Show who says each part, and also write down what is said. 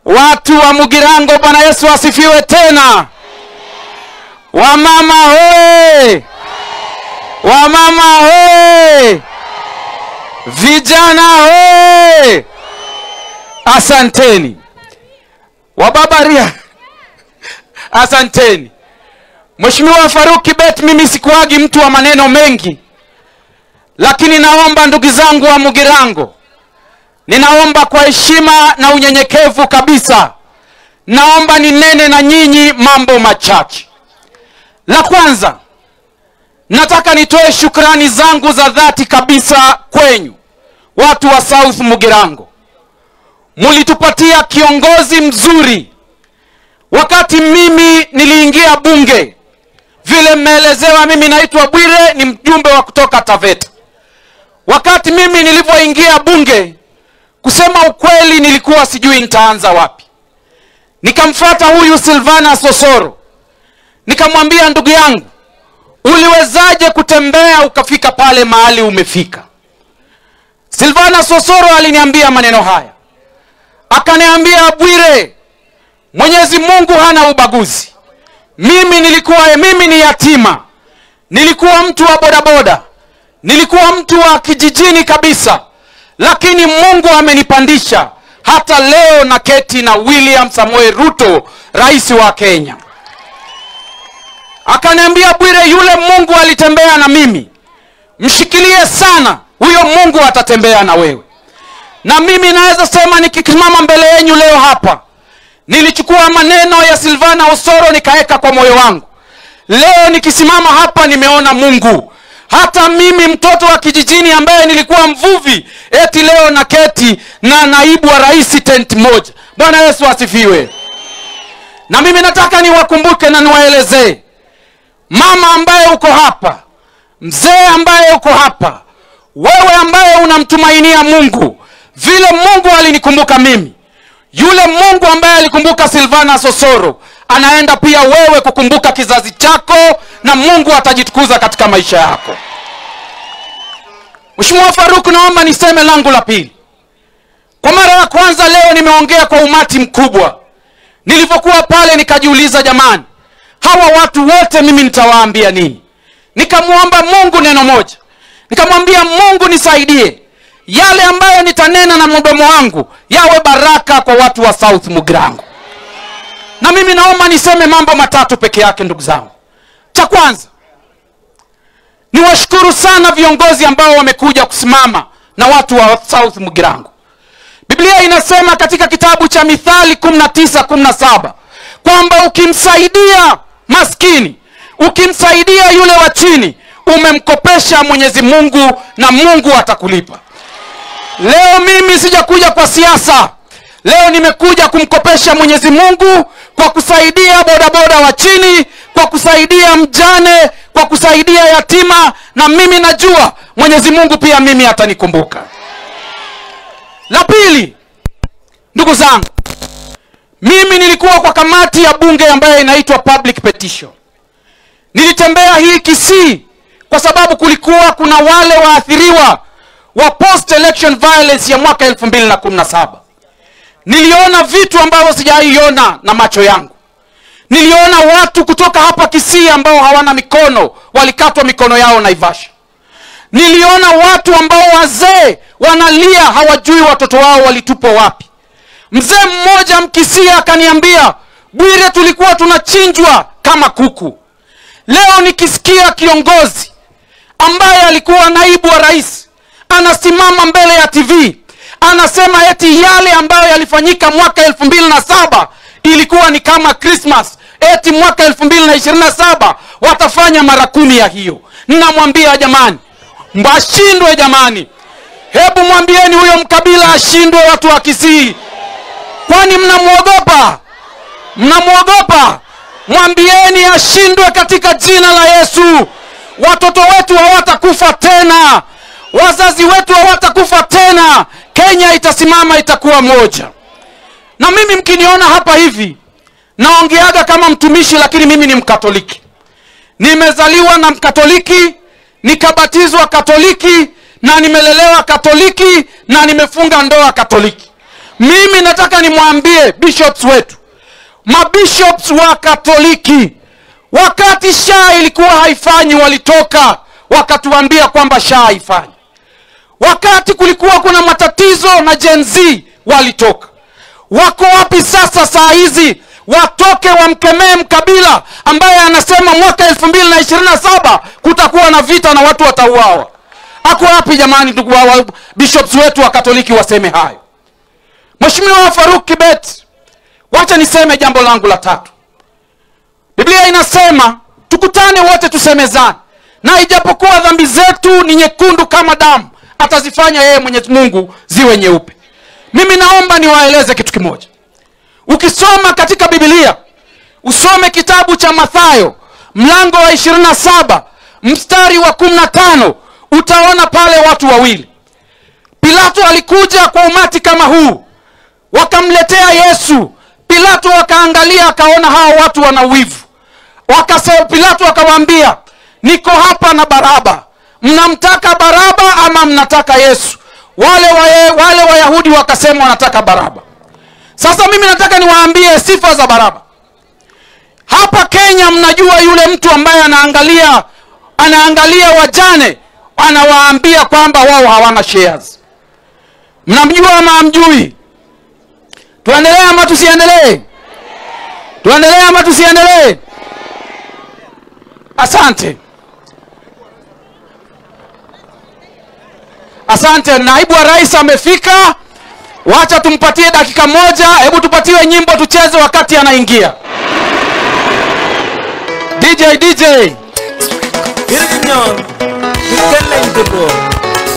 Speaker 1: Watu wa Mugirango, Bwana Yesu asifiwe tena. Wamama hoe! Wamama hoe! Vijana hoe! Asanteni. Wababaria, asanteni. Mheshimiwa Faruk Kibet, mimi sikuagi mtu wa maneno mengi, lakini naomba ndugu zangu wa Mugirango, ninaomba kwa heshima na unyenyekevu kabisa, naomba ninene na nyinyi mambo machache. La kwanza, nataka nitoe shukrani zangu za dhati kabisa kwenyu watu wa South Mugirango. Mulitupatia kiongozi mzuri. Wakati mimi niliingia bunge, vile mmeelezewa, mimi naitwa Bwire, ni mjumbe wa kutoka Taveta. Wakati mimi nilipoingia bunge, kusema ukweli nilikuwa sijui nitaanza wapi. Nikamfuata huyu Silvana Sosoro, nikamwambia, ndugu yangu, uliwezaje kutembea ukafika pale mahali umefika? Silvana Sosoro aliniambia maneno haya, akaniambia, Bwire, Mwenyezi Mungu hana ubaguzi. Mimi ni yatima, nilikuwa mtu wa bodaboda, nilikuwa mtu wa kijijini kabisa, lakini Mungu amenipandisha hata leo na keti na William Samoei Ruto, rais wa Kenya. Akaniambia, Bwire, yule Mungu alitembea na mimi, mshikilie sana, huyo Mungu atatembea na wewe. Na mimi naweza sema nikisimama mbele yenu leo hapa, nilichukua maneno ya Silvana Osoro nikaeka kwa moyo wangu. Leo nikisimama hapa nimeona Mungu. Hata mimi mtoto wa kijijini ambaye nilikuwa mvuvi, eti leo na keti na naibu wa rais tent moja. Bwana Yesu asifiwe. Na mimi nataka niwakumbuke na niwaelezee, mama ambaye uko hapa, mzee ambaye uko hapa, wewe ambaye unamtumainia Mungu, vile Mungu alinikumbuka mimi, yule Mungu ambaye alikumbuka Silvana Sosoro, anaenda pia wewe kukumbuka kizazi chako, na Mungu atajitukuza katika maisha yako. Mheshimiwa Faruk, naomba niseme langu la pili. Kwa mara ya kwanza leo nimeongea kwa umati mkubwa. Nilipokuwa pale nikajiuliza, jamani, hawa watu wote mimi nitawaambia nini? Nikamuomba Mungu neno moja. Nikamwambia, Mungu nisaidie, yale ambayo nitanena na mdomo wangu yawe baraka kwa watu wa South Mugirango. Na mimi naomba niseme mambo matatu peke yake, ndugu zangu. Cha kwanza, niwashukuru sana viongozi ambao wamekuja kusimama na watu wa South Mugirango. Biblia inasema katika kitabu cha Mithali 19:17 kwamba ukimsaidia maskini, ukimsaidia yule wa chini, umemkopesha Mwenyezi Mungu na Mungu atakulipa. Leo mimi sijakuja kwa siasa. Leo nimekuja kumkopesha Mwenyezi Mungu kwa kusaidia bodaboda wa chini, kwa kusaidia mjane, kwa kusaidia yatima, na mimi najua Mwenyezi Mungu pia mimi atanikumbuka. La pili, ndugu zangu, mimi nilikuwa kwa kamati ya bunge ambayo inaitwa Public Petition. Nilitembea hii Kisii kwa sababu kulikuwa kuna wale waathiriwa wa post election violence ya mwaka 2017. Niliona vitu ambavyo sijaiona na macho yangu. Niliona watu kutoka hapa Kisii ambao hawana mikono, walikatwa mikono yao Naivasha. Niliona watu ambao wazee wanalia, hawajui watoto wao walitupwa wapi. Mzee mmoja Mkisii akaniambia, Bwire, tulikuwa tunachinjwa kama kuku. Leo nikisikia kiongozi ambaye alikuwa naibu wa rais anasimama mbele ya TV anasema eti yale ambayo yalifanyika mwaka 2007 ilikuwa ni kama Christmas, eti mwaka 2027 watafanya mara 10 ya hiyo. Ninamwambia, jamani, mbashindwe jamani. Hebu mwambieni huyo mkabila ashindwe, watu wa Kisii. Kwani mnamuogopa? Mnamuogopa? Mwambieni ashindwe katika jina la Yesu. Watoto wetu hawatakufa tena, wazazi wetu hawatakufa tena. Kenya itasimama, itakuwa moja. Na mimi mkiniona hapa hivi naongeaga kama mtumishi, lakini mimi ni Mkatoliki. Nimezaliwa na Mkatoliki, nikabatizwa Katoliki, na nimelelewa Katoliki, na nimefunga ndoa Katoliki. Mimi nataka nimwambie bishops wetu, mabishops wa Katoliki, wakati SHA ilikuwa haifanyi walitoka wakatuambia kwamba SHA haifanyi. Wakati kulikuwa kuna matatizo na Gen Z walitoka. Wako wapi sasa saa hizi? Watoke wamkemee Mkabila ambaye anasema mwaka 2027 kutakuwa na vita na watu watauawa. Ako wapi jamani ndugu wa bishops wetu wa Katoliki waseme hayo? Mheshimiwa Faruk Kibet, wacha niseme jambo langu la tatu. Biblia inasema tukutane wote tusemezane, na ijapokuwa dhambi zetu ni nyekundu kama damu, atazifanya yeye Mwenyezi Mungu ziwe nyeupe. Mimi naomba niwaeleze kitu kimoja. Ukisoma katika Biblia, usome kitabu cha Mathayo mlango wa 27 mstari wa 15, utaona pale watu wawili. Pilato alikuja kwa umati kama huu, wakamletea Yesu. Pilato akaangalia akaona hao watu wana wivu. Pilato akawaambia, niko hapa na Baraba. Mnamtaka Baraba ama mnataka Yesu? Wale Wayahudi wakasema wanataka Baraba. Sasa mimi nataka niwaambie sifa za Baraba. Hapa Kenya mnajua yule mtu ambaye anaangalia wajane, anawaambia kwamba wao hawana shares. Mnamjua ama hamjui? Tuendelee ama tusiendelee? Tuendelee ama tusiendelee? Asante. Asante. Naibu wa rais amefika. Wacha tumpatie dakika moja. Hebu tupatiwe nyimbo tucheze wakati anaingia. DJ.